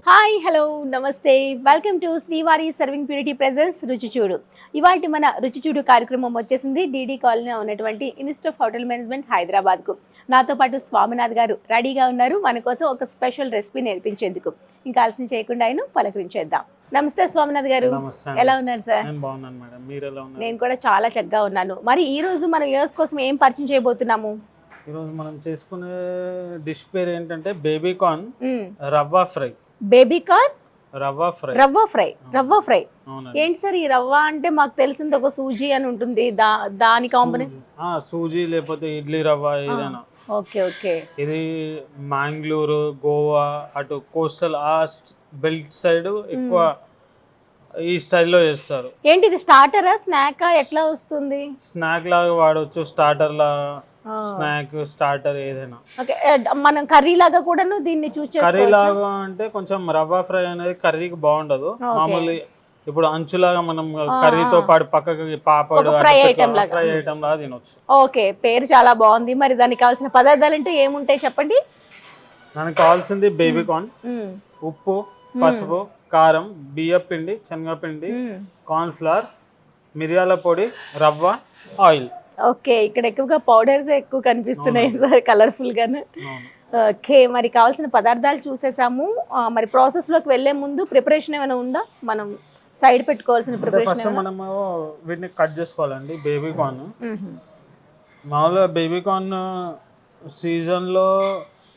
Hi hello నమస్తే welcome to శ్రీవారి serving purity presence రుచి చూడు. ఇవాళ మన రుచి చూడు కార్యక్రమం వచ్చేసింది డీడీ కాలనీలో ఉన్నటువంటి ఇన్స్టిట్యూట్ ఆఫ్ హోటల్ మేనేజ్మెంట్ హైదరాబాద్కు. నాతో పాటు స్వామినాథ్ గారు రెడీగా ఉన్నారు మన కోసం ఒక స్పెషల్ రెసిపీ నేర్పించేందుకు. ఇంకా ఆలస్యం చేయకుండా ఆయన పలకరించేద్దాం. నమస్తే స్వామినాథ్ గారు, ఎలా ఉన్నారు సార్? నేను కూడా చాలా చక్కగా ఉన్నాను. మరి ఈ రోజు మన వ్యూవర్స్ కోసం ఏం పరిచయం చేయబోతున్నాము? ఈరోజు మనం చేసుకునే డిష్ పేరు ఏంటంటే బేబీ కార్న్ రవ్వ ఫ్రై. బేబీ కార్న్ రవ్వ ఫ్రై. ఏంటి సార్ ఈ రవ్వ అంటే? మాకు తెలిసింది ఒక సూజీ అని ఉంటుంది, దాని కాంబినేషన్. సూజీ లేకపోతే ఇడ్లీ రవ్వ ఏదైనా. Okay okay. ఇది మ్యాంగ్లూరు, గోవా, అటు కోస్టల్ ఆ బెల్ట్ సైడ్ ఎక్కువ ఈ స్టైల్లో చేస్తారు. ఏంటి ఇది స్టార్టరా స్నాకా ఎట్లా వస్తుంది? స్నాక్ లాగా వాడవచ్చు, స్టార్టర్ లా, స్నాక్ స్టార్టర్ ఏదైనా. ఓకే, మనం కర్రీ లాగా కూడా దీన్ని చూస్ చేసుకోవచ్చు. కర్రీ లాగా అంటే కొంచెం రవ్వ ఫ్రై అనేది కర్రీకి బాగుండదు. మామూలు ఇప్పుడు అంచులాగా మనం కర్రీతో పాటు పక్కకి పాపడు ఫ్రై ఐటమ్ లాగా తినొచ్చు. ఓకే, పేరు చాలా బాగుంది. మరి దానికి కావాల్సిన పదార్థాలు అంటే ఏముంటాయి చెప్పండి? దానికి కావాల్సింది బేబీ కార్న్, ఉప్పు, పసుపు, కారం, బియ్యం పిండి, శనగపిండి, కార్న్ ఫ్లవర్, మిరియాల పొడి, రవ్వ, ఆయిల్. ఓకే, ఇక్కడ ఎక్కువగా పౌడర్స్ ఎక్కువ కనిపిస్తున్నాయి సార్, కలర్ఫుల్ గాను. ఓకే, మరి కావాల్సిన పదార్థాలు చూసేసాము. మరి ప్రాసెస్ లోకి వెళ్లే ముందు ప్రిపరేషన్ ఏమైనా ఉందా? మనం సైడ్ పెట్టుకోవాల్సిన ప్రిపరేషన్? మనము వీటిని కట్ చేసుకోవాలండి. బేబీ కార్న్ మామూలుగా బేబీ కార్న్ సీజన్ లో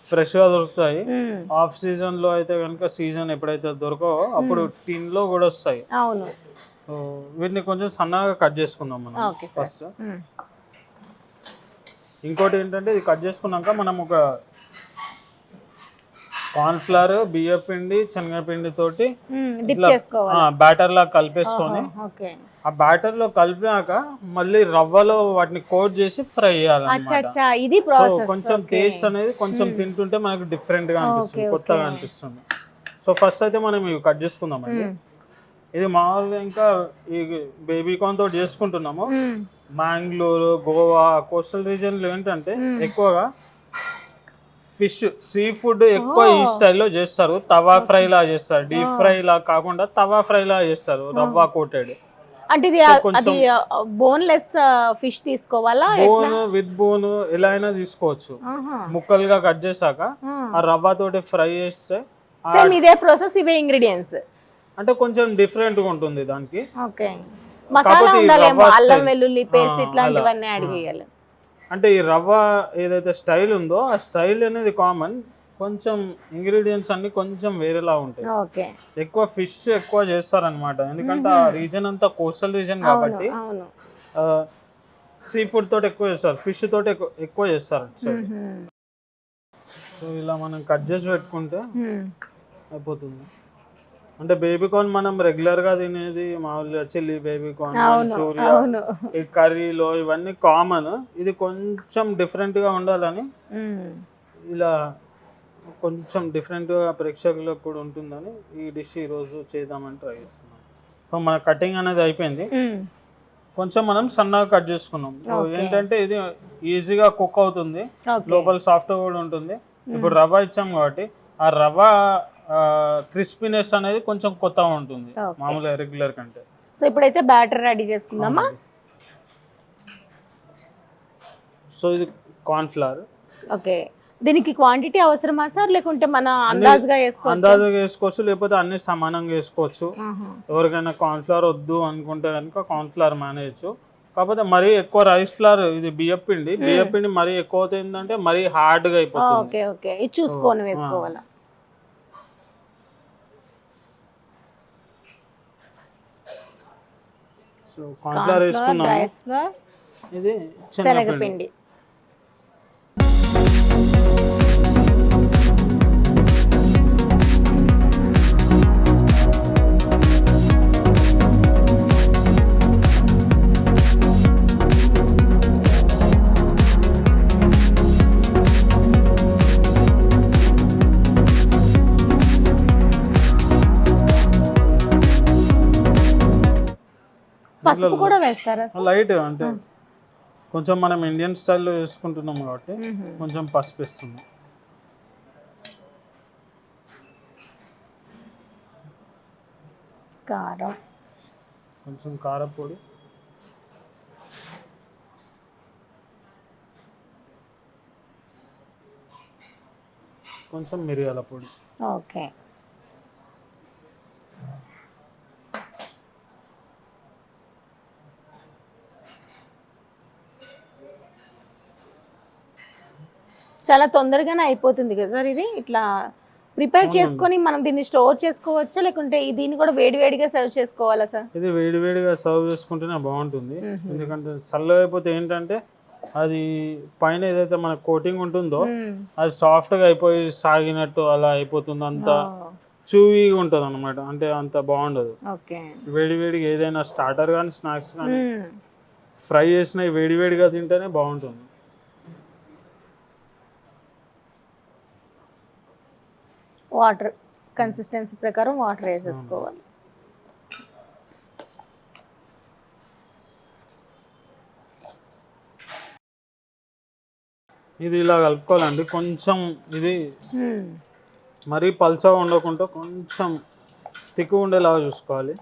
ఫ్రెష్ గా దొరుకుతాయి. ఆఫ్ సీజన్ లో అయితే కనుక సీజన్ ఎప్పుడైతే దొరకవో అప్పుడు టిన్ లో కూడా వస్తాయి. అవును. వీటిని కొంచెం సన్నగా కట్ చేసుకుందాం మనం ఫస్ట్. ఇంకోటి ఏంటంటే ఇది కట్ చేసుకున్నాక మనం ఒక కార్న్ ఫ్లవర్, బియ్యం పిండి, శనగపిండి తోటి బ్యాటర్ లా కలిపేసుకొని ఆ బ్యాటర్ లో కలిపాక మళ్ళీ రవ్వలో వాటిని కోట్ చేసి ఫ్రై చేయాలి. కొంచెం టేస్ట్ అనేది కొంచెం తింటుంటే మనకు డిఫరెంట్ గా అనిపిస్తుంది, కొత్తగా అనిపిస్తుంది. సో ఫస్ట్ అయితే మనం ఇవి కట్ చేసుకుందామండి. ఇది మామూలుగా ఇంకా ఈ బేబీ కార్న్ తోటి చేసుకుంటున్నాము. మ్యాంగ్లూరు, గోవా, కోస్టల్ రీజియన్ లో ఏంటంటే ఎక్కువగా ఫిష్, సీ ఫుడ్ ఎక్కువ ఈ స్టైల్లో చేస్తారు. తవా ఫ్రై లా చేస్తారు, డీప్ ఫ్రై లా కాకుండా తవా ఫ్రై లా చేస్తారు, రవ్వ కోటెడ్. అంటే ఇది అది బోన్లెస్ ఫిష్ తీసుకోవాలా? బోన్ విత్ బోన్ ఎలా అయినా తీసుకోవచ్చు. ముక్కలుగా కట్ చేశాక ఆ రవ్వ తోటి ఫ్రై చేస్తే సేమ్ ఇదే ప్రాసెస్, ఇవే ఇంగ్రీడియంట్స్. అంటే కొంచెం డిఫరెంట్ గా ఉంటుంది దానికి. ఓకే, మసాలా ఉండాలేమో, అల్లం వెల్లుల్లి పేస్ట్ ఇట్లాంటివన్నీ యాడ్ చేయాలి. అంటే ఈ రవ్వ ఏదైతే స్టైల్ ఉందో ఆ స్టైల్ అనేది కామన్, కొంచెం ఇంగ్రీడియంట్స్ అన్ని కొంచెం వేరేలా ఉంటాయి. ఓకే, ఎక్కువ ఫిష్ ఎక్కువ చేస్తారనమాట, ఎందుకంటే ఆ రీజన్ అంతా కోస్టల్ రీజన్ కాబట్టి సీ ఫుడ్ తోటి ఎక్కువ చేస్తారు, ఫిష్ తోటి ఎక్కువ చేస్తారు. సో ఇలా మనం కట్ చేసి పెట్టుకుంటే అయిపోతుంది. అంటే బేబీ కార్న్ మనం రెగ్యులర్ గా తినేది మామూలుగా చిల్లీ బేబీ కార్న్, మంచూరియా, ఈ కర్రీలో ఇవన్నీ కామన్. ఇది కొంచెం డిఫరెంట్ గా ఉండాలని ఇలా కొంచెం డిఫరెంట్ గా ప్రేక్షకులకు కూడా ఉంటుందని ఈ డిష్ ఈ రోజు చేద్దామని ట్రై చేస్తున్నాం. సో మన కటింగ్ అనేది అయిపోయింది. కొంచెం మనం సన్నగా కట్ చేసుకున్నాం. ఏంటంటే ఇది ఈజీగా కుక్ అవుతుంది, లోపల సాఫ్ట్ కూడా ఉంటుంది. ఇప్పుడు రవ్వ ఇచ్చాం కాబట్టి ఆ రవ్వ క్రిస్పీనెస్ అనేది కొంచెం కొత్తగా ఉంటుంది మామూలుగా రెగ్యులర్ కంటే. సో ఇప్పుడైతే బ్యాటర్ రెడీ చేసుకుందామా? సో ఇది కార్న్ ఫ్లవర్. ఓకే, దీనికి క్వాంటిటీ అవసరమా సార్, లేకుంటే మన అందాజుగా వేసుకోవచ్చు, లేకపోతే అన్ని సమానంగా వేసుకోవచ్చు. ఎవరికైనా కార్న్ ఫ్లవర్ వద్దు అనుకుంటే కనుక కార్న్ ఫ్లవర్ మేనేయచ్చు. కాకపోతే మరీ ఎక్కువ రైస్ ఫ్లవర్, ఇది బియ్యం పిండి మరీ ఎక్కువ అవుతుందంటే మరీ హార్డ్ గా అయిపోతుంది. ఓకే ఓకే, ఇది చూసుకొని వేసుకోవాలా? కార్న్ ఫ్లవర్ వేసుకున్నాము, ఇది శనగపిండి. పసుపు కూడా వేస్తారా? లైట్, అంటే కొంచెం మనం ఇండియన్ స్టైల్లో వేసుకుంటున్నాం కాబట్టి కొంచెం పసుపు వేస్తున్నాం. కారం, కొంచెం కారపొడి, కొంచెం మిరియాల పొడి. ఓకే. చాలా తొందరగానే అయిపోతుంది కదా సార్ ఇది. ఇట్లా ప్రిపేర్ చేసుకొని మనం దీన్ని స్టోర్ చేసుకోవచ్చా, లేకుంటే దీన్ని కూడా వేడివేడిగా సర్వ్ చేసుకోవాలా సార్? ఇది వేడివేడిగా సర్వ్ చేసుకుంటేనే బాగుంటుంది. ఎందుకంటే చల్లగా అయిపోతే ఏంటంటే అది పైన ఏదైతే మన కోటింగ్ ఉంటుందో అది సాఫ్ట్గా అయిపోయి సాగినట్టు అలా అయిపోతుంది, అంత చూవీగా ఉంటుంది అనమాట. అంటే అంత బాగుండదు. వేడివేడిగా ఏదైనా స్టార్టర్ కానీ స్నాక్స్ కానీ ఫ్రై చేసినవి వేడివేడిగా తింటేనే బాగుంటుంది. వాటర్ కన్సిస్టెన్సీ ప్రకారం వాటర్ వేసేసుకోవాలి. ఇది ఇలా కలుపుకోవాలండి. కొంచెం ఇది మరీ పల్చగా ఉండకుండా కొంచెం తిక్కువ ఉండేలాగా చూసుకోవాలి.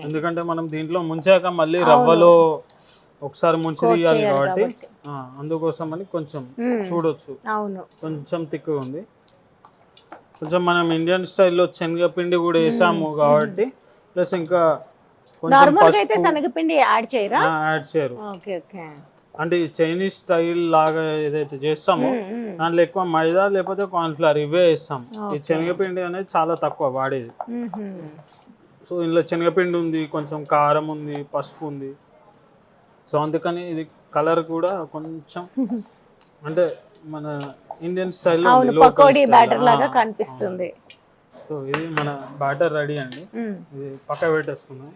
ఎందుకంటే మనం దీంట్లో ముంచాక మళ్ళీ రవ్వలో ఒకసారి ముంచి తీయాలి కాబట్టి అందుకోసం అని కొంచెం చూడొచ్చు కొంచెం తిక్కువ ఉంది. కొంచెం మనం ఇండియన్ స్టైల్లో శనగపిండి కూడా వేసాము కాబట్టి ప్లస్ ఇంకా శనగపిండి యాడ్ చేయరు. అంటే చైనీస్ స్టైల్ లాగా ఏదైతే చేస్తామో దాంట్లో ఎక్కువ మైదా లేకపోతే కార్న్ఫ్లవర్ ఇవే వేస్తాం. ఈ శనగపిండి అనేది చాలా తక్కువ వాడేది. సో ఇందులో శనగపిండి ఉంది, కొంచెం కారం ఉంది, పసుపు ఉంది. సో అందుకని ఇది కలర్ కూడా కొంచెం అంటే మన ఇండియన్ స్టైల్లో పకోడీ బ్యాటర్ లాగా కనిపిస్తుంది. సో ఇది మన బ్యాటర్ రెడీ అండి. ఇది పక్క పెట్టేసుకుందాం.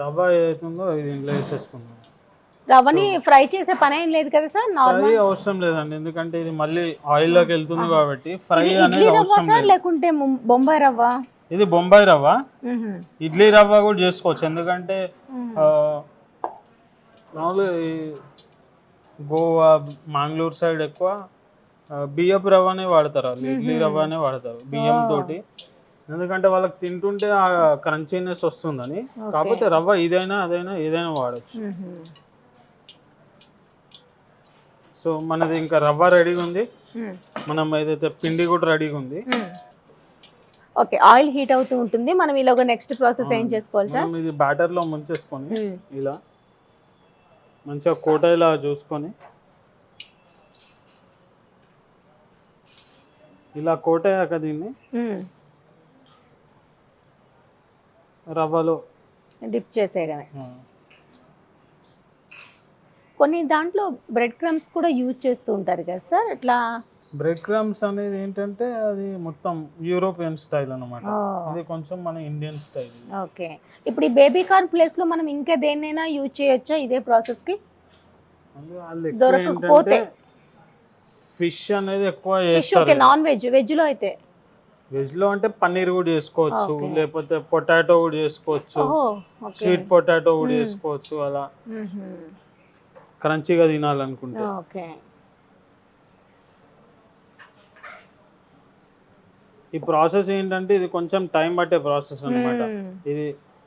రవ్వ ఏదైతుందో ఇది ఇంట్లో వేసేసుకుందాం. రవ్వని ఫ్రై చేసే పని ఏం లేదు కదా సార్? ఫ్రై అవసరం లేదండి, ఎందుకంటే ఇది మళ్ళీ ఆయిల్ లోకి వెళ్తుంది కాబట్టి ఫ్రై అనేది అవసరం లేదు. లేకుంటే బొంబాయి రవ్వ? ఇది బొంబాయి రవ్వ. ఇడ్లీ రవ్వ కూడా చేసుకోవచ్చు, ఎందుకంటే మామూలుగా గోవా మంగళూరు సైడ్ ఎక్కువ బియ్యపు రవ్వనే వాడతారు, వాళ్ళు ఇడ్లీ రవ్వనే వాడతారు బియ్యం తోటి. ఎందుకంటే వాళ్ళకి తింటుంటే ఆ క్రంచీనెస్ వస్తుందని. కాకపోతే రవ్వ ఇదైనా అదైనా ఏదైనా వాడచ్చు. సో మనది ఇంకా రవ్వ రెడీగా ఉంది, మనం ఏదైతే పిండి కూడా రెడీగా ఉంది. ఓకే, ఆయిల్ హీట్ అవుతూ ఉంటుంది. మనం ఇలాగ నెక్స్ట్ ప్రాసెస్ ఏం చేసుకోవాలి సార్? ఇది బ్యాటర్ లో ముంచేసుకొని ఇలా మంచిగా కోటైలా చూసుకొని ఇలా కోటయ్యాక దీన్ని రవ్వలో డిప్ చేసేయడమే. కొన్ని దాంట్లో బ్రెడ్ క్రమ్స్ కూడా యూజ్ చేస్తూ ఉంటారు కదా సార్? అట్లా బ్రెడ్ క్రమ్స్ అనేది ఏంటంటే అది మొత్తం యూరోపియన్ స్టైల్ అన్నమాట, ఇది కొంచెం మన ఇండియన్ స్టైల్. ఓకే, ఇప్పుడు ఈ బేబీ కార్న్ ప్లేస్ లో మనం ఇంకా దేన్నైనా యూజ్ చేయొచ్చా ఇదే ప్రాసెస్ కి? దొరకకపోతే ఫిష్ అనేది ఎక్కువ చేస్తారు. నాన్ వెజ్, వెజ్ లో అయితే వెజ్ లో అంటే పన్నీర్ కూడా చేసుకోవచ్చు, లేకపోతే పొటాటో కూడా చేసుకోవచ్చు, స్వీట్ పొటాటో కూడా చేసుకోవచ్చు. అలా క్రంచీగా తినాలనుకుంటే. ఈ ప్రాసెస్ ఏంటంటే ఇది కొంచెం టైం పట్టే ప్రాసెస్ అన్నమాట. ఇది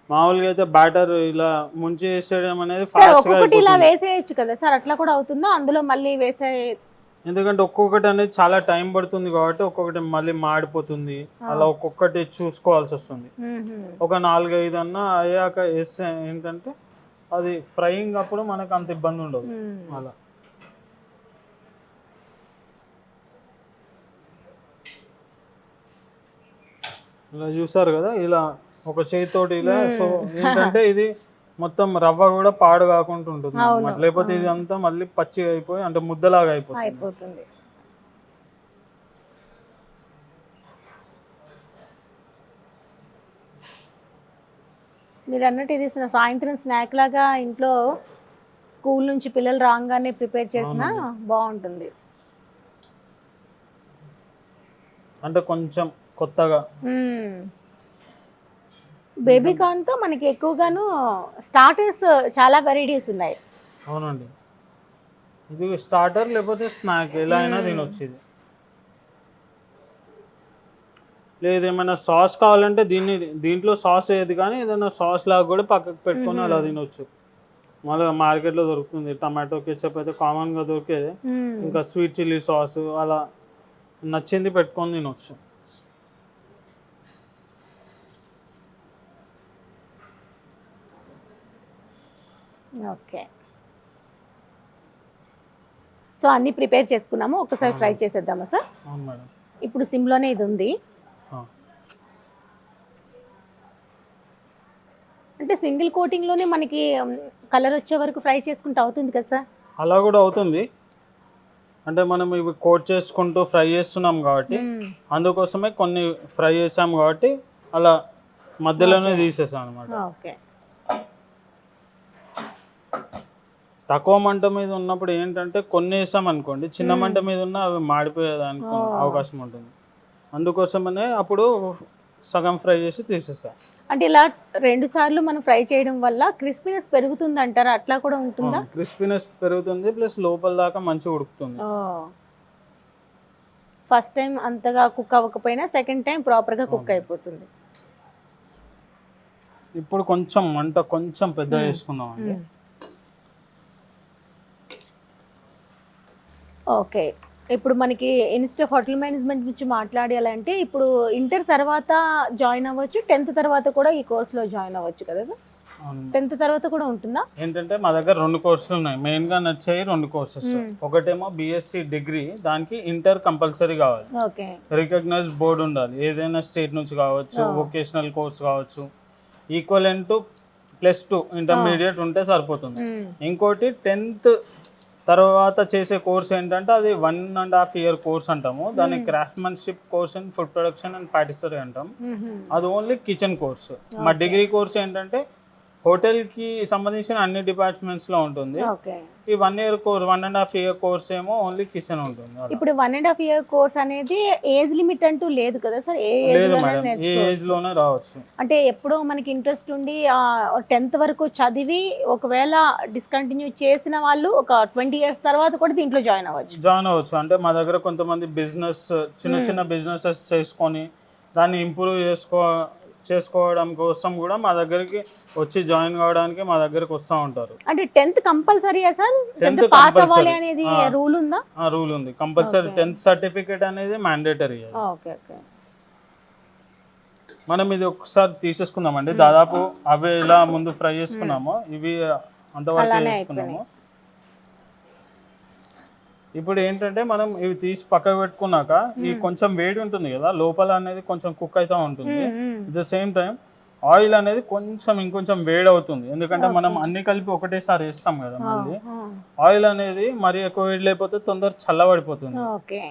మామూలుగా అయితే బ్యాటర్ ఇలా ముంచి వేసేయడం అనేది ఫాస్ట్ గా ఇలా వేసేయచ్చు కదా సార్? అట్లా కూడా అవుతుందా అందులో మళ్ళీ వేసే? ఎందుకంటే ఒక్కొక్కటి అనేది చాలా టైం పడుతుంది కాబట్టి ఒక్కొక్కటి మళ్ళీ మాడిపోతుంది, అలా ఒక్కొక్కటి చూసుకోవాల్సి వస్తుంది. ఒక 4-5 అన్నా అయ్యాక వేస్తే ఏంటంటే అది ఫ్రైయింగ్ అప్పుడు మనకు అంత ఇబ్బంది ఉండదు. అలా ఇలా చూసారు కదా, ఇలా ఒక చేతితోటి ఇలా. సో ఏంటంటే ఇది మొత్తం రవ్వ కూడా పాడు కాకుండా ఉంటుంది అన్నమాట. లేకపోతే ఇది అంతా మళ్ళీ పచ్చిగా అయిపోయి అంటే ముద్దలాగా అయిపోతుంది. మీరు అన్నట్టు ఇది సాయంత్రం స్నాక్ లాగా ఇంట్లో స్కూల్ నుంచి పిల్లలు రాగానే ప్రిపేర్ చేసినా బాగుంటుంది. అంటే కొంచెం కొత్తగా. బేబీ కార్న్ తో మనకి ఎక్కువగాను స్టార్టర్స్ చాలా వెరైటీస్ ఉన్నాయి. అవునండి, ఇది స్టార్టర్ లేకపోతే స్నాక్ ఎలా అయినా తినొచ్చు. ఇది లేదు ఏమైనా సాస్ కావాలంటే దీంట్లో సాస్ వేయదు, కానీ ఏదైనా సాస్ లాగా కూడా పక్కకు పెట్టుకొని అలా తినొచ్చు. మళ్ళీ మార్కెట్లో దొరుకుతుంది టమాటో కెచప్ అయితే కామన్గా దొరికేది, ఇంకా స్వీట్ చిల్లీ సాస్ అలా నచ్చింది పెట్టుకొని తినొచ్చు. ఓకే, సో అన్నీ ప్రిపేర్ చేసుకున్నాము, ఒకసారి ఫ్రై చేసేద్దామా సార్? అవును మేడం. ఇప్పుడు సిమ్లోనే ఇది ఉంది. అంటే సింగిల్ కోటింగ్లోనే మనకి కలర్ వచ్చే వరకు ఫ్రై చేసుకుంటే అవుతుంది కదా సార్? అలా కూడా అవుతుంది, అంటే మనం ఇవి కోట్ చేసుకుంటూ ఫ్రై చేస్తున్నాం కాబట్టి అందుకోసమే కొన్ని ఫ్రై చేసాం కాబట్టి అలా మధ్యలోనే తీసేసాం అనమాట. ఓకే, తక్కువ మంట మీద ఉన్నప్పుడు ఏంటంటే కొన్ని వేసాం అనుకోండి, చిన్న మంట మీద ఉన్న అవి మాడిపోయేదానికి అవకాశం ఉంటుంది. అందుకోసమనే అప్పుడు సగం ఫ్రై చేసి తీసేసా. అంటే ఇలా 2 సార్లు మనం ఫ్రై చేయడం వల్ల క్రిస్పీనెస్ పెరుగుతుంది అంటారా? అట్లా కూడా ఉంటుందా? క్రిస్పీనెస్ పెరుగుతుంది, ప్లస్ లోపల దాకా మంచిగా ఉడుకుతుంది. ఫస్ట్ టైం అంతగా కుక్ అవ్వకపోయినా సెకండ్ టైం ప్రాపర్గా కుక్ అయిపోతుంది. ఇప్పుడు కొంచెం మంట కొంచెం పెద్ద చేసుకుందాం అండి. ఓకే, ఇప్పుడు మనకి ఇన్స్టిట్యూట్ ఆఫ్ హోటల్ మేనేజ్మెంట్ గురించి మాట్లాడాలంటే ఇప్పుడు ఇంటర్ తర్వాత జాయిన్ అవ్వచ్చు, 10th తర్వాత కూడా ఈ కోర్సులో జాయిన్ అవ్వచ్చు కదా సార్? 10th తర్వాత కూడా ఉంటుందా? ఏంటంటే మా దగ్గర 2 కోర్సులు ఉన్నాయి, మెయిన్గా నచ్చాయి 2 కోర్సెస్. ఒకటేమో బీఎస్సీ డిగ్రీ, దానికి ఇంటర్ కంపల్సరీ కావాలి, ఓకే, రికగ్నైజ్ బోర్డు ఉండాలి, ఏదైనా స్టేట్ నుంచి కావచ్చు, వొకేషనల్ కోర్స్ కావచ్చు, ఈక్వలెంట్ +2 ఇంటర్మీడియట్ ఉంటే సరిపోతుంది. ఇంకోటి 10th తర్వాత చేసే కోర్స్ ఏంటంటే అది 1.5 year కోర్స్ అంటాము, దాన్ని craftsmanship course in food production and patisserie అంటాం. అది ఓన్లీ కిచెన్ కోర్స్. మా డిగ్రీ కోర్స్ ఏంటంటే హోటల్కి సంబంధించిన అన్ని డిపార్ట్మెంట్స్లో ఉంటుంది. ఈ 1 year కోర్స్ 1.5 year కోర్స్ ఏమో ఓన్లీ కిచెన్ ఉంటుంది. ఇప్పుడు 1.5 year కోర్స్ అనేది ఏజ్ లిమిట్ అంటూ లేదు కదా సార్? ఏ ఏజ్ లోనే రావచ్చు. అంటే ఎప్పుడో మనకి ఇంట్రెస్ట్ ఉండి 10th వరకు చదివి ఒకవేళ డిస్కంటిన్యూ చేసిన వాళ్ళు ఒక 20 years తర్వాత కూడా దీంట్లో జాయిన్ అవ్వచ్చు. అంటే మా దగ్గర కొంతమంది బిజినెస్ చిన్న బిజినెసెస్ చేసుకొని దాన్ని ఇంప్రూవ్ చేసుకోవడం కోసం కూడా మా దగ్గరికి వచ్చి జాయిన్ కావడానికి మా దగ్గరికి వస్తూ ఉంటారు. అంటే 10th కంపల్సరీయా సార్? 10th పాస్ అవ్వాలి అనేది రూల్ ఉందా? రూల్ ఉంది, కంపల్సరీ 10th సర్టిఫికేట్ అనేది మ్యాండేటరీ. ఓకే ఓకే, మనం ఇది ఒకసారి తీసేసుకుందామండి. దాదాపు అవి ఇలా ముందు ఫ్రై చేసుకున్నాము, ఇవి అంతవరకు చేసుకున్నాము. ఇప్పుడు ఏంటంటే మనం ఇవి తీసి పక్కకు పెట్టుకున్నాక ఈ కొంచెం వేడి ఉంటుంది కదా లోపల అనేది కొంచెం కుక్ అవుతూ ఉంటుంది. At the same time oil అనేది ఇంకొంచెం వేడి అవుతుంది, ఎందుకంటే మనం అన్ని కలిపి ఒకటేసారి వేస్తాం కదా. మళ్ళీ ఆయిల్ అనేది మరీ ఎక్కువ వేడి లేకపోతే తొందర చల్లబడిపోతుంది.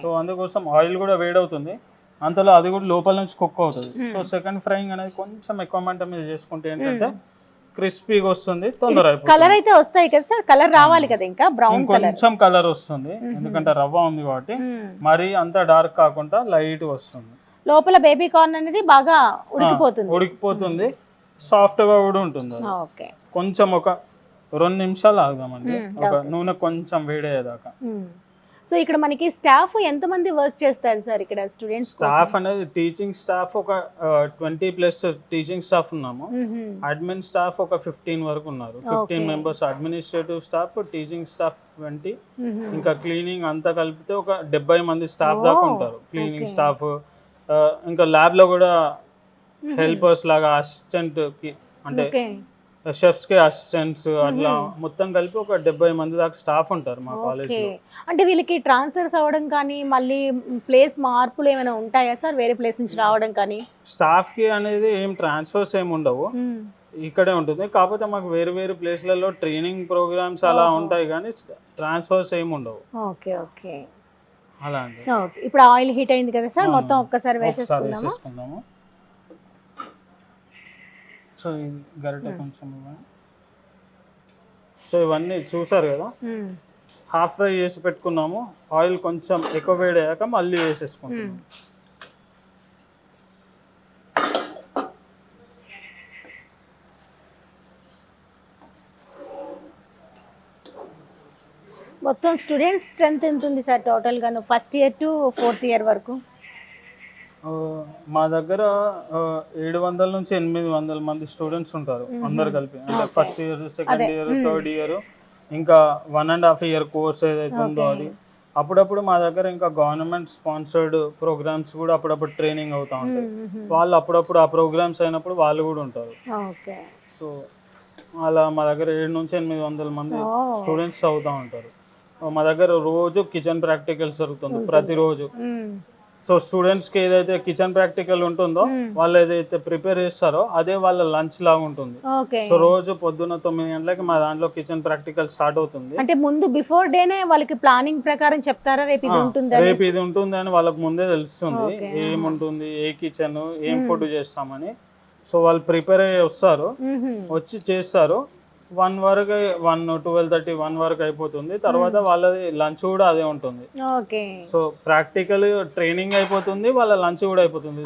సో అందుకోసం ఆయిల్ కూడా వేడి అవుతుంది, అంతలో అది కూడా లోపల నుంచి కుక్ అవుతుంది. సో సెకండ్ ఫ్రైయింగ్ అనేది కొంచెం ఎక్కువ మంట మీద చేసుకుంటే ఏంటంటే క్రిస్పీగా వస్తుంది, తొందర కలర్ అయితే వస్తాయి కదా సార్? కలర్ రావాలి కదా, ఇంకా బ్రౌన్ కొంచెం కలర్ వస్తుంది, ఎందుకంటే రవ్వ ఉంది కాబట్టి. మరి అంత డార్క్ కాకుండా లైట్ వస్తుంది. లోపల బేబీ కార్న్ అనేది బాగా ఉడికిపోతుంది, సాఫ్ట్ గా కూడా ఉంటుంది. కొంచెం ఒక 2 నిమిషాలు ఆగుదామండి, ఒక నూనె కొంచెం వేడేదాకా. సో ఇక్కడ మనకి స్టాఫ్ ఎంతమంది వర్క్ చేస్తారు సార్ ఇక్కడ? స్టూడెంట్స్ స్టాఫ్ అనేది టీచింగ్ స్టాఫ్ ఒక 20+ టీచింగ్ స్టాఫ్ ఉన్నాము, అడ్మిన్ స్టాఫ్ ఒక 15 వరకు ఉన్నారు. 15 members administrative staff, teaching staff 20, ఇంకా క్లీనింగ్ అంతా కలిపితే ఒక 70 మంది స్టాఫ్ దాకా ఉంటారు. క్లీనింగ్ స్టాఫ్, ఇంకా ల్యాబ్ లో కూడా హెల్పర్స్ లాగా అసిస్టెంట్ కి, అంటే షెఫ్స్ కి అసిస్టెంట్స్, అట్లా మొత్తం కలిపి ఒక 70 మంది దాకా స్టాఫ్ ఉంటారు మా కాలేజ్ లో. అంటే వీళ్ళకి ట్రాన్స్ఫర్స్ అవ్వడం కానీ మళ్ళీ ప్లేస్ మార్పులు ఏమైనా ఉంటాయా సార్? వేరే ప్లేస్ నుంచి రావడం కానీ? స్టాఫ్ కి అనేది ఏం ట్రాన్స్ఫర్స్ ఏమి ఉండవు, ఇక్కడే ఉంటుంది. కాకపోతే మాకు వేరే ప్లేస్లలో ట్రైనింగ్ ప్రోగ్రామ్స్ అలా ఉంటాయి, కానీ ట్రాన్స్ఫర్స్ ఏమి ఉండవు. ఓకే ఓకే, అలా అండి. ఇప్పుడు ఆయిల్ హీట్ అయింది కదా సార్, మొత్తం ఒక్కసారి వేసేసుకుందాము. సో గరిట కొంచెం. సో ఇవన్నీ చూసారు కదా, హాఫ్ ఫ్రై చేసి పెట్టుకున్నాము. ఆయిల్ కొంచెం ఎక్కువ వేడయ్యాక మళ్ళీ వేసేసుకుంటాము. మొత్తం స్టూడెంట్స్ స్ట్రెంత్ ఎంత ఉంది సార్ టోటల్గా, 1st year to 4th year వరకు? ఆ, మా దగ్గర 700 నుంచి 800 మంది స్టూడెంట్స్ ఉంటారు అందరు కలిపి. అంటే first year, second year, third year, ఇంకా 1.5 year కోర్స్ ఏదైతే ఉందో అది. అప్పుడప్పుడు మా దగ్గర ఇంకా గవర్నమెంట్ స్పాన్సర్డ్ ప్రోగ్రామ్స్ కూడా అప్పుడప్పుడు ట్రైనింగ్ అవుతూ ఉంటాయి. వాళ్ళు అప్పుడప్పుడు ఆ ప్రోగ్రామ్స్ అయినప్పుడు వాళ్ళు కూడా ఉంటారు. సో అలా మా దగ్గర 7 నుంచి 800 మంది స్టూడెంట్స్ చదువుతూ ఉంటారు. మా దగ్గర రోజు కిచెన్ ప్రాక్టికల్స్ జరుగుతుంది ప్రతిరోజు. సో స్టూడెంట్స్కి ఏదైతే కిచెన్ ప్రాక్టికల్ ఉంటుందో వాళ్ళు ఏదైతే ప్రిపేర్ చేస్తారో అదే వాళ్ళ లంచ్ లాగా ఉంటుంది. సో రోజు పొద్దున్న 9 గంటలకి మా దాంట్లో కిచెన్ ప్రాక్టికల్ స్టార్ట్ అవుతుంది. అంటే ముందు బిఫోర్ డేనే వాళ్ళకి ప్లానింగ్ ప్రకారం చెప్తారా రేపు ఇది ఉంటుంది అని వాళ్ళకి ముందే తెలుస్తుంది ఏముంటుంది, ఏ కిచెన్, ఏం ఫుడ్ చేస్తామని. సో వాళ్ళు ప్రిపేర్ అయ్యి వస్తారు, వచ్చి చేస్తారు. 1 వరకు 12:30 1 వరకు అయిపోతుంది. తర్వాత వాళ్ళది లంచ్ కూడా అదే ఉంటుంది. సో ప్రాక్టికల్ ట్రైనింగ్ అయిపోతుంది, వాళ్ళ లంచ్ కూడా అయిపోతుంది.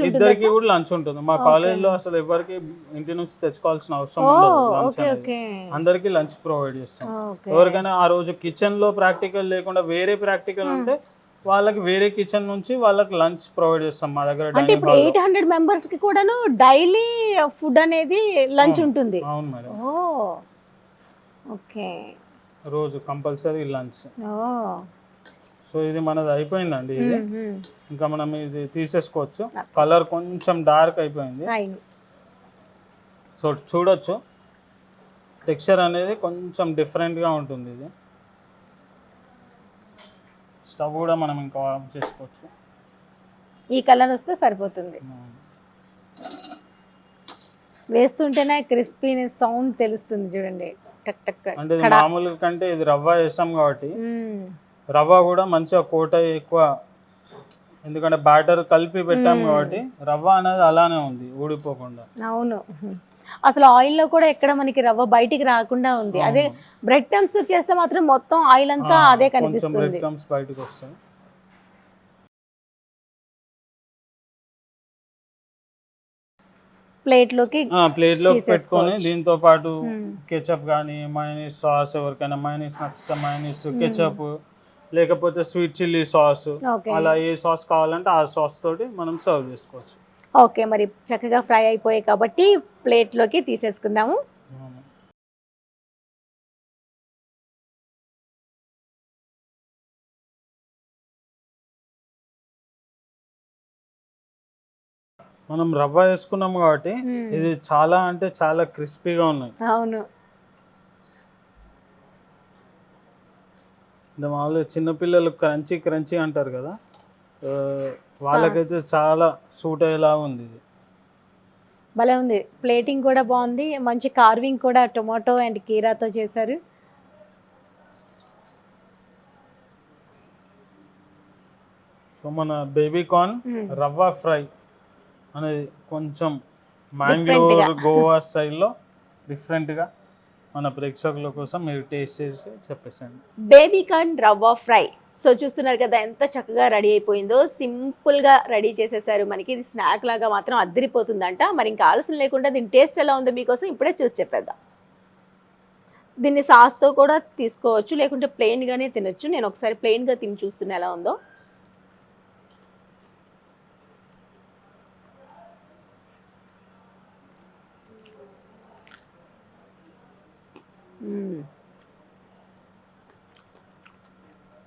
ఇద్దరికి కూడా లంచ్ ఉంటుంది. మా కాలేజ్ లో అసలు ఎవరికి ఇంటి నుంచి తెచ్చుకోవాల్సిన అవసరం ఉండదు. అందరికి లంచ్ ప్రొవైడ్ చేస్తాం. ఎవరికైనా ఆ రోజు కిచెన్ లో ప్రాక్టికల్ లేకుండా వేరే ప్రాక్టికల్ ఉంటే వాళ్ళకి వేరే కిచెన్ నుంచి వాళ్ళకి లంచ్ ప్రొవైడ్ చేస్తాం మా దగ్గర. అంటే ఇప్పుడు 800 మెంబర్స్ కి కూడాను డైలీ ఫుడ్ అనేది లంచ్ ఉంటుంది. అవును మేడం. ఓకే, రోజు కంపల్సరీ లంచ్. సో ఇది మనది అయిపోయిందండి. ఇది ఇంకా మనం ఇది తీసేసుకోవచ్చు. కలర్ కొంచెం డార్క్ అయిపోయింది. సో చూడొచ్చు టెక్స్చర్ అనేది కొంచెం డిఫరెంట్గా ఉంటుంది. ఇది స్టవ్ కూడా మనం ఇంకా ఆఫ్ చేసుకోవచ్చు. ఈ కలర్ వస్తే సరిపోతుంది. వేస్తుంటేనే క్రిస్పీ సౌండ్ తెలుస్తుంది చూడండి, టక్ టక్. అంటే మామూలు కంటే ఇది రవ్వ వేసాం కాబట్టి రవ్వ కూడా మంచిగా కోట ఎక్కువ, ఎందుకంటే బ్యాటర్ కలిపి పెట్టాం కాబట్టి రవ్వ అనేది అలానే ఉంది ఊడిపోకుండా. అవును, అసలు ఆయిల్ లో కూడా ఎక్కడ మనకి రవ్వ బయటికి రాకుండా ఉంది. అదే బ్రెడ్ క్రమ్స్ చేస్తే మాత్రం మొత్తం ఆయిల్ అంతా అదే కనిపిస్తుంది. బయటకు వస్తాయి. ప్లేట్ లోకి పెట్టుకొని దీంతో పాటు కెచప్ కానీ మయోనీస్ సాస్, ఎవరికైనా మయోనీస్ నచ్చితే మయోనీస్, కెచప్ లేకపోతే స్వీట్ చిల్లీ సాస్, అలా ఏ సాస్ కావాలంటే ఆ సాస్ తోటి మనం సర్వ్ చేసుకోవచ్చు. ఓకే, మరి చక్కగా ఫ్రై అయిపోయాయి కాబట్టి ప్లేట్లోకి తీసేసుకుందాము. మనం రవ్వ వేసుకున్నాము కాబట్టి ఇది చాలా అంటే చాలా క్రిస్పీగా ఉన్నాయి. అవును, మామూలుగా చిన్నపిల్లలు క్రంచీ క్రంచీ అంటారు కదా, వాళ్ళకైతే చాలా సూట్ అయ్యేలా ఉంది. ఇది భలే ఉంది. ప్లేటింగ్ కూడా బాగుంది, మంచి కార్వింగ్ కూడా టొమాటో అండ్ కీరాతో చేశారు. సో మన బేబీ కార్న్ రవ్వ ఫ్రై అనేది కొంచెం మ్యాంగ్లూర్ గోవా స్టైల్లో డిఫరెంట్గా మన ప్రేక్షకుల కోసం మీరు టేస్ట్ చేసి చెప్పేసండి. బేబీ కార్న్ రవ్వ ఫ్రై. సో చూస్తున్నారు కదా ఎంత చక్కగా రెడీ అయిపోయిందో, సింపుల్గా రెడీ చేసేసారు. మనకి ఇది స్నాక్ లాగా మాత్రం అద్దరిపోతుందంట. మరి ఇంకా ఆలస్యం లేకుండా దీని టేస్ట్ ఎలా ఉందో మీకోసం ఇప్పుడే చూసి చెప్పేద్దాం. దీన్ని సాస్తో కూడా తీసుకోవచ్చు, లేకుంటే ప్లెయిన్గానే తినొచ్చు. నేను ఒకసారి ప్లెయిన్గా తిని చూస్తున్నా ఎలా ఉందో.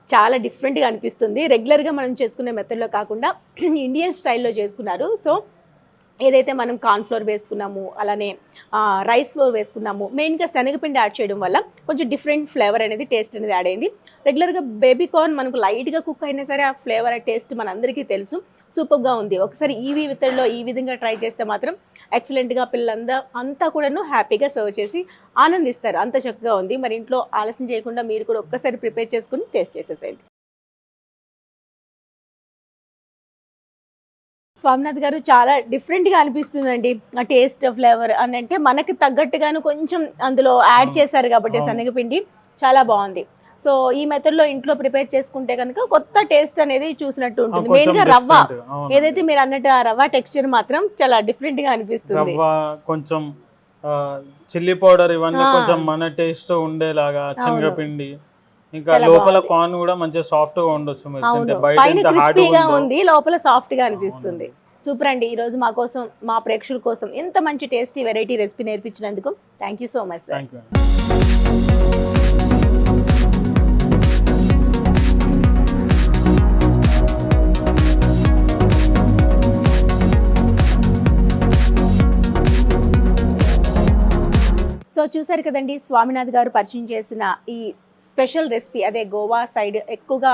చాలా డిఫరెంట్గా అనిపిస్తుంది. రెగ్యులర్గా మనం చేసుకునే మెథడ్లో కాకుండా ఇండియన్ స్టైల్లో చేసుకున్నారు. సో ఏదైతే మనం కార్న్ ఫ్లోర్ వేసుకున్నాము, అలానే రైస్ ఫ్లోర్ వేసుకున్నాము, మెయిన్గా శనగపిండి యాడ్ చేయడం వల్ల కొంచెం డిఫరెంట్ ఫ్లేవర్ అనేది, టేస్ట్ అనేది యాడ్ అయింది. రెగ్యులర్గా బేబీ కార్న్ మనకు లైట్గా కుక్ అయినా సరే ఆ ఫ్లేవర్, ఆ టేస్ట్ మనందరికీ తెలుసు. సూపర్గా ఉంది. ఒకసారి ఈవీ మెథడ్లో ఈ విధంగా ట్రై చేస్తే మాత్రం ఎక్సలెంట్గా పిల్లలంతా కూడాను హ్యాపీగా సర్వ్ చేసి ఆనందిస్తారు. అంత చక్కగా ఉంది. మరి ఇంట్లో ఆలస్యం చేయకుండా మీరు కూడా ఒక్కసారి ప్రిపేర్ చేసుకుని టేస్ట్ చేసేసేయండి. స్వామినాథ్ గారు, చాలా డిఫరెంట్గా అనిపిస్తుందండి ఆ టేస్ట్, ఫ్లేవర్ అని. అంటే మనకి తగ్గట్టుగాను కొంచెం అందులో యాడ్ చేశారు కాబట్టి శనగపిండి చాలా బాగుంది. సో ఈ మెథడ్లో ఇంట్లో ప్రిపేర్ చేసుకుంటే కనుక కొత్త టేస్ట్ అనేది చూసినట్టు ఉంటుంది. మెయిన్గా రవ్వ, ఏదైతే మీరు అన్నట్టు ఆ రవ్వ టెక్స్చర్ మాత్రం చాలా డిఫరెంట్గా అనిపిస్తుంది. కొంచెం చిల్లీ పౌడర్ ఇవన్నీ కొంచెం మన టేస్ట్ ఉండేలాగా, శనగపిండి ఇంకా చాలా లోపల బాగుంది. కార్న్ కూడా మంచిగా సాఫ్ట్ గా ఉండొచ్చు మీరు అవును, తింటే. బయట పైన ఎంత హార్డ్ క్రిస్పీగా ఉందో ఉంది, లోపల సాఫ్ట్ గా అనిపిస్తుంది. సూపర్ అండి. ఈ రోజు మా కోసం, మా ప్రేక్షకుల కోసం ఇంత మంచి టేస్టీ వెరైటీ రెసిపీ నేర్పించినందుకు thank you so much sir. Thank you. So చూసారు కదండి, స్వామినాథ్ గారు పరిచయం చేసిన ఈ స్పెషల్ రెసిపీ, అదే గోవా సైడ్ ఎక్కువగా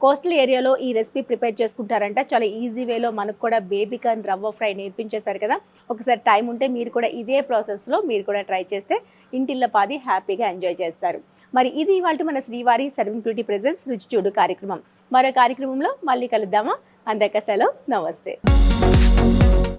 కోస్టల్ ఏరియాలో ఈ రెసిపీ ప్రిపేర్ చేసుకుంటారంట. చాలా ఈజీ వేలో మనకు కూడా బేబీ కార్న్ రవ్వ ఫ్రై నేర్పించేశారు కదా. ఒకసారి టైం ఉంటే మీరు కూడా ఇదే ప్రాసెస్లో మీరు కూడా ట్రై చేస్తే ఇంటిల్లపాది హ్యాపీగా ఎంజాయ్ చేస్తారు. మరి ఇది ఇవాళ మన శ్రీవారి సర్వింగ్ బ్యూటీ ప్రెజెన్స్ రుచి చూడు కార్యక్రమం. మరో కార్యక్రమంలో మళ్ళీ కలుద్దామా? అందరికీ సెలవు, నమస్తే.